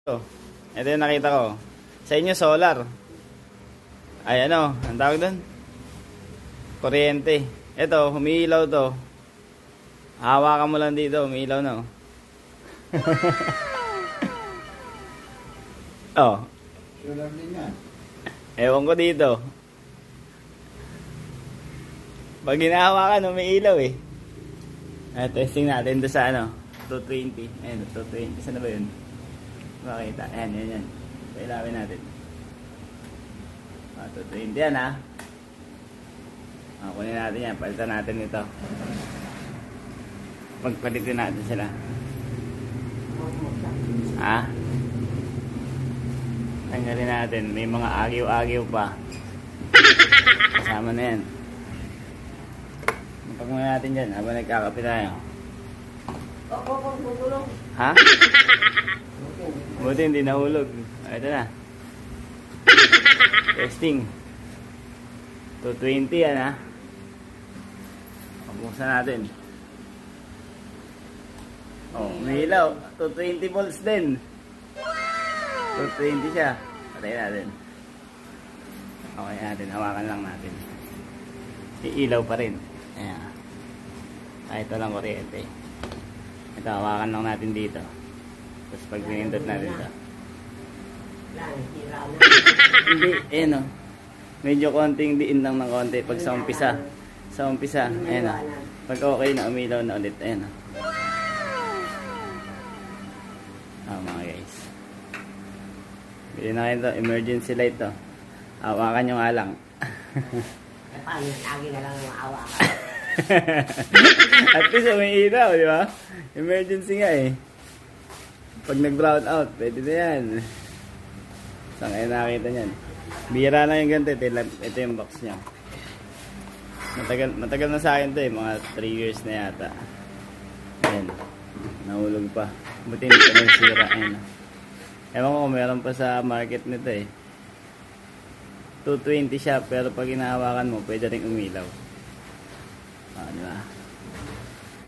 Ito yung nakita ko. Sa inyo solar. Ay ano, ang tawag doon? Kuryente. Ito, humiilaw to. Hawakan mo lang dito, humiilaw na. Oh. Solar din yan. Ewan ko dito. Pag hinahawakan, umiilaw eh. Testing natin doon sa ano, 220. Ayan, 220. Saan na ba yun? Makita. Ayan, yan. Pailawin natin. 220 yan ha. Kunin natin yan. Palitan natin ito. Pagpalitin natin sila. Ha? Tanggalin natin. May mga agyo-agyo pa. Kasama na yan. Pag muna natin dyan habang nagkakape tayo. Ha? Buti hindi nahulog. Ito na. Testing. 220 yan ha. Pagbukasan natin. Oh, may ilaw. 220 volts din. 220 siya. Patay natin. Okay natin. Hawakan lang natin. Iilaw pa rin. Ayan. Ito lang kuryente. Ito, hawakan lang natin dito. Tapos pag pinindot natin ito. Hindi, ayan o. Medyo konting diin lang ng konti pag sa umpisa. Sa umpisa, ayan o. Pag okay na, umilaw na ulit. Ayan o. Mga guys. Bili na kayo ito, emergency light to. Hawakan nyo nga lang. Paano? Lagi na lang maawakan. At least may ilaw, di ba? Emergency nga eh. Pag nag-brown out, pwede na yan. Saan kayo nakakita niyan? Bira na yung ganito. Ito yung box niya. Matagal na sa akin to eh. Mga 3 years na yata. Ayan. Nahulog pa. Buti hindi pa nang sira. Ayan. Ewan ko kung meron pa sa market nito eh. 220 siya pero pag hinahawakan mo, pwede rin umilaw. Di ba?